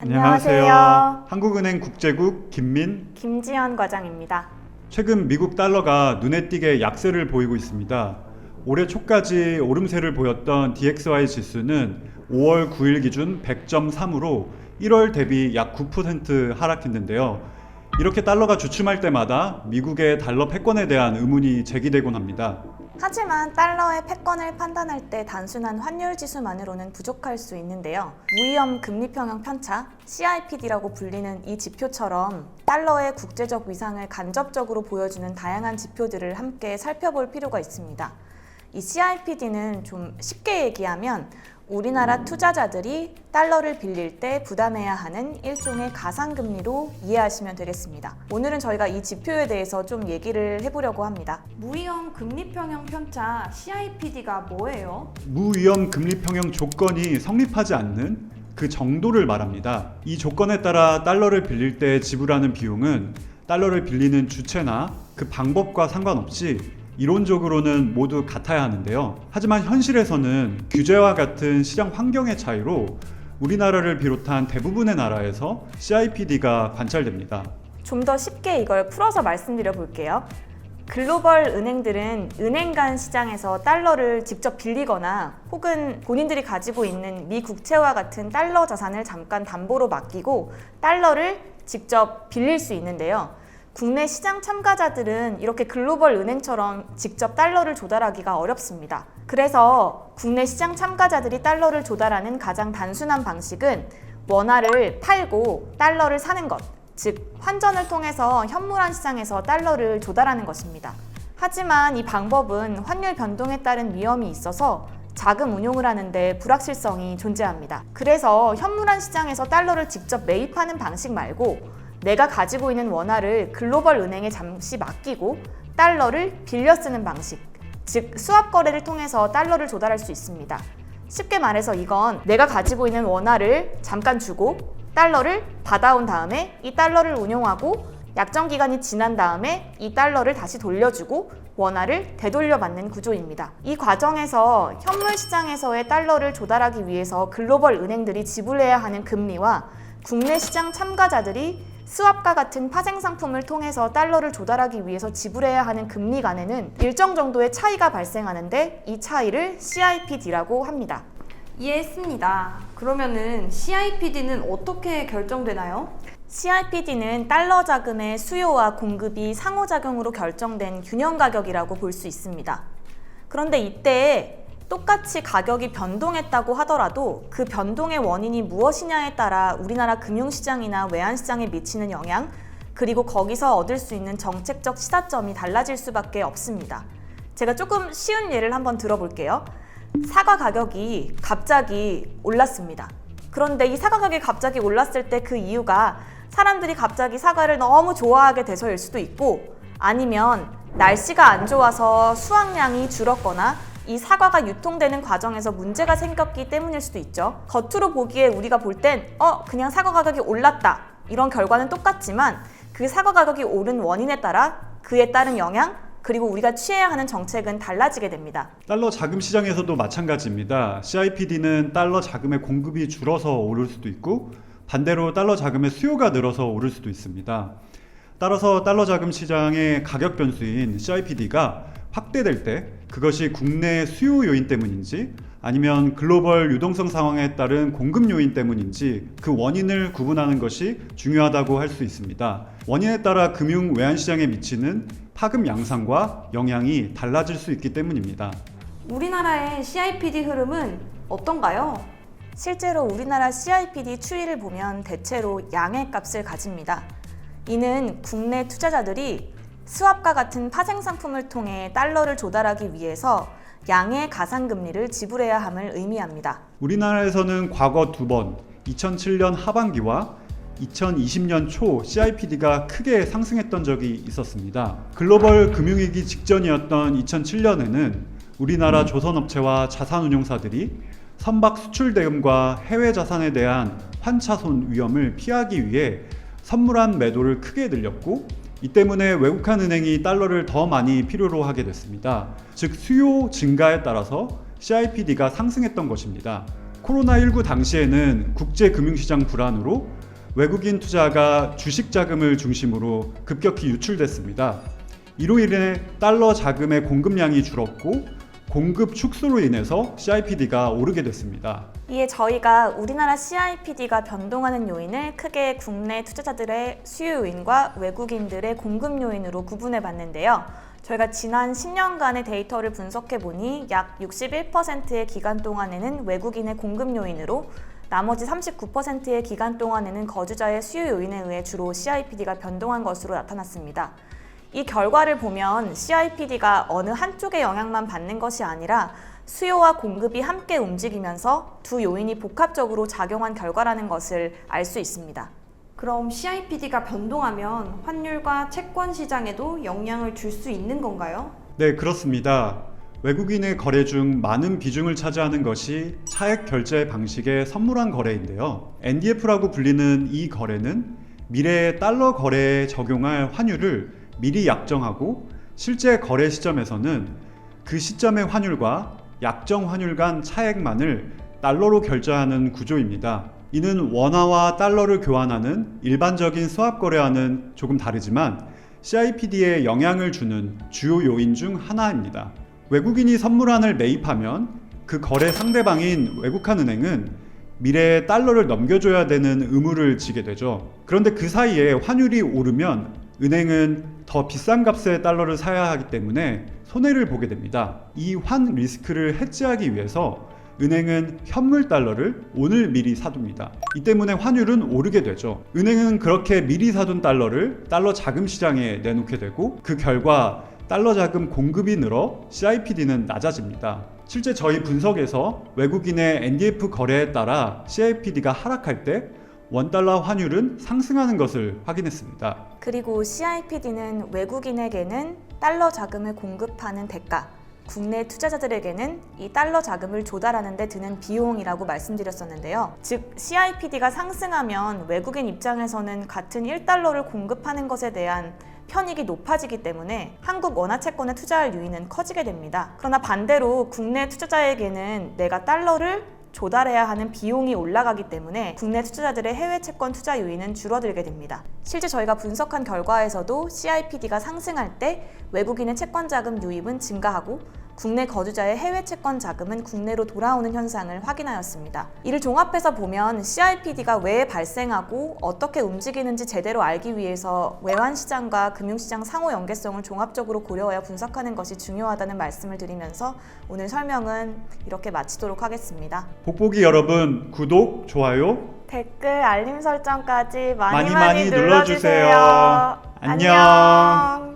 안녕하세요. 한국은행 국제국 김지연 과장입니다. 최근 미국 달러가 눈에 띄게 약세를 보이고 있습니다. 올해 초까지 오름세를 보였던 DXY 지수는 5월 9일 기준 100.3으로 1월 대비 약 9% 하락했는데요. 이렇게 달러가 주춤할 때마다 미국의 달러 패권에 대한 의문이 제기되곤 합니다. 하지만 달러의 패권을 판단할 때 단순한 환율 지수만으로는 부족할 수 있는데요. 무위험 금리 평형 편차, CIPD라고 불리는 이 지표처럼 달러의 국제적 위상을 간접적으로 보여주는 다양한 지표들을 함께 살펴볼 필요가 있습니다. 이 CIPD는 좀 쉽게 얘기하면 우리나라 투자자들이 달러를 빌릴 때 부담해야 하는 일종의 가상금리로 이해하시면 되겠습니다. 오늘은 저희가 이 지표에 대해서 좀 얘기를 해보려고 합니다. 무위험 금리평형 편차 CIPD가 뭐예요? 무위험 금리 평형 조건이 성립하지 않는 그 정도를 말합니다. 이 조건에 따라 달러를 빌릴 때 지불하는 비용은 달러를 빌리는 주체나 그 방법과 상관없이 이론적으로는 모두 같아야 하는데요. 하지만 현실에서는 규제와 같은 시장 환경의 차이로 우리나라를 비롯한 대부분의 나라에서 CIPD가 관찰됩니다. 좀 더 쉽게 이걸 풀어서 말씀드려 볼게요. 글로벌 은행들은 은행 간 시장에서 달러를 직접 빌리거나 혹은 본인들이 가지고 있는 미 국채와 같은 달러 자산을 잠깐 담보로 맡기고 달러를 직접 빌릴 수 있는데요. 국내 시장 참가자들은 이렇게 글로벌 은행처럼 직접 달러를 조달하기가 어렵습니다. 그래서 국내 시장 참가자들이 달러를 조달하는 가장 단순한 방식은 원화를 팔고 달러를 사는 것, 즉 환전을 통해서 현물화 시장에서 달러를 조달하는 것입니다. 하지만 이 방법은 환율 변동에 따른 위험이 있어서 자금 운용을 하는데 불확실성이 존재합니다. 그래서 현물화 시장에서 달러를 직접 매입하는 방식 말고 내가 가지고 있는 원화를 글로벌 은행에 잠시 맡기고 달러를 빌려 쓰는 방식, 즉 수합 거래를 통해서 달러를 조달할 수 있습니다. 쉽게 말해서 이건 내가 가지고 있는 원화를 잠깐 주고 달러를 받아온 다음에 이 달러를 운용하고 약정 기간이 지난 다음에 이 달러를 다시 돌려주고 원화를 되돌려 받는 구조입니다. 이 과정에서 현물 시장에서의 달러를 조달하기 위해서 글로벌 은행들이 지불해야 하는 금리와 국내 시장 참가자들이 스왑과 같은 파생 상품을 통해서 달러를 조달하기 위해서 지불해야 하는 금리 간에는 일정 정도의 차이가 발생하는데 이 차이를 CIPD라고 합니다. 이해했습니다. 그러면은 CIPD는 어떻게 결정되나요? CIPD는 달러 자금의 수요와 공급이 상호작용으로 결정된 균형 가격이라고 볼 수 있습니다. 그런데 이때 똑같이 가격이 변동했다고 하더라도 그 변동의 원인이 무엇이냐에 따라 우리나라 금융시장이나 외환시장에 미치는 영향, 그리고 거기서 얻을 수 있는 정책적 시사점이 달라질 수밖에 없습니다. 제가 조금 쉬운 예를 한번 들어볼게요. 사과 가격이 갑자기 올랐습니다. 그런데 이 사과 가격이 갑자기 올랐을 때 그 이유가 사람들이 갑자기 사과를 너무 좋아하게 돼서일 수도 있고, 아니면 날씨가 안 좋아서 수확량이 줄었거나 이 사과가 유통되는 과정에서 문제가 생겼기 때문일 수도 있죠. 겉으로 보기에 우리가 볼 땐 그냥 사과 가격이 올랐다, 이런 결과는 똑같지만 그 사과 가격이 오른 원인에 따라 그에 따른 영향, 그리고 우리가 취해야 하는 정책은 달라지게 됩니다. 달러 자금 시장에서도 마찬가지입니다. CIPD는 달러 자금의 공급이 줄어서 오를 수도 있고 반대로 달러 자금의 수요가 늘어서 오를 수도 있습니다. 따라서 달러 자금 시장의 가격 변수인 CIPD가 확대될 때 그것이 국내 수요 요인 때문인지 아니면 글로벌 유동성 상황에 따른 공급 요인 때문인지 그 원인을 구분하는 것이 중요하다고 할 수 있습니다. 원인에 따라 금융 외환시장에 미치는 파급 양상과 영향이 달라질 수 있기 때문입니다. 우리나라의 CIPD 흐름은 어떤가요? 실제로 우리나라 CIPD 추이를 보면 대체로 양의 값을 가집니다. 이는 국내 투자자들이 스왑과 같은 파생 상품을 통해 달러를 조달하기 위해서 양의 가상금리를 지불해야 함을 의미합니다. 우리나라에서는 과거 두 번, 2007년 하반기와 2020년 초 CIPD가 크게 상승했던 적이 있었습니다. 글로벌 금융위기 직전이었던 2007년에는 우리나라 조선업체와 자산운용사들이 선박 수출 대금과 해외 자산에 대한 환차손 위험을 피하기 위해 선물한 매도를 크게 늘렸고, 이 때문에 외국한 은행이 달러를 더 많이 필요로 하게 됐습니다. 즉 수요 증가에 따라서 CIPD가 상승했던 것입니다. 코로나19 당시에는 국제 금융시장 불안으로 외국인 투자가 주식 자금을 중심으로 급격히 유출됐습니다. 이로 인해 달러 자금의 공급량이 줄었고 공급 축소로 인해서 CIPD가 오르게 됐습니다. 이에 저희가 우리나라 CIPD가 변동하는 요인을 크게 국내 투자자들의 수요 요인과 외국인들의 공급 요인으로 구분해 봤는데요. 저희가 지난 10년간의 데이터를 분석해 보니 약 61%의 기간 동안에는 외국인의 공급 요인으로 나머지 39%의 기간 동안에는 거주자의 수요 요인에 의해 주로 CIPD가 변동한 것으로 나타났습니다. 이 결과를 보면 CIPD가 어느 한쪽의 영향만 받는 것이 아니라 수요와 공급이 함께 움직이면서 두 요인이 복합적으로 작용한 결과라는 것을 알 수 있습니다. 그럼 CIPD가 변동하면 환율과 채권 시장에도 영향을 줄 수 있는 건가요? 네, 그렇습니다. 외국인의 거래 중 많은 비중을 차지하는 것이 차액 결제 방식의 선물환 거래인데요. NDF라고 불리는 이 거래는 미래의 달러 거래에 적용할 환율을 미리 약정하고 실제 거래 시점에서는 그 시점의 환율과 약정 환율 간 차액만을 달러로 결제하는 구조입니다. 이는 원화와 달러를 교환하는 일반적인 스왑 거래와는 조금 다르지만 CIPD에 영향을 주는 주요 요인 중 하나입니다. 외국인이 선물환을 매입하면 그 거래 상대방인 외국한 은행은 미래에 달러를 넘겨줘야 되는 의무를 지게 되죠. 그런데 그 사이에 환율이 오르면 은행은 더 비싼 값의 달러를 사야 하기 때문에 손해를 보게 됩니다. 이 환 리스크를 해지하기 위해서 은행은 현물 달러를 오늘 미리 사둡니다. 이 때문에 환율은 오르게 되죠. 은행은 그렇게 미리 사둔 달러를 달러 자금 시장에 내놓게 되고 그 결과 달러 자금 공급이 늘어 CIPD는 낮아집니다. 실제 저희 분석에서 외국인의 NDF 거래에 따라 CIPD가 하락할 때 원달러 환율은 상승하는 것을 확인했습니다. 그리고 CIPD는 외국인에게는 달러 자금을 공급하는 대가, 국내 투자자들에게는 이 달러 자금을 조달하는 데 드는 비용이라고 말씀드렸었는데요. 즉 CIPD가 상승하면 외국인 입장에서는 같은 1달러를 공급하는 것에 대한 편익이 높아지기 때문에 한국 원화 채권에 투자할 유인은 커지게 됩니다. 그러나 반대로 국내 투자자에게는 내가 달러를 조달해야 하는 비용이 올라가기 때문에 국내 투자자들의 해외 채권 투자 유인은 줄어들게 됩니다. 실제 저희가 분석한 결과에서도 CIPD가 상승할 때 외국인의 채권 자금 유입은 증가하고 국내 거주자의 해외 채권 자금은 국내로 돌아오는 현상을 확인하였습니다. 이를 종합해서 보면 CIPD가 왜 발생하고 어떻게 움직이는지 제대로 알기 위해서 외환시장과 금융시장 상호 연계성을 종합적으로 고려하여 분석하는 것이 중요하다는 말씀을 드리면서 오늘 설명은 이렇게 마치도록 하겠습니다. 복보기 여러분, 구독, 좋아요 댓글, 알림 설정까지 많이 많이 눌러주세요. 눌러주세요. 안녕.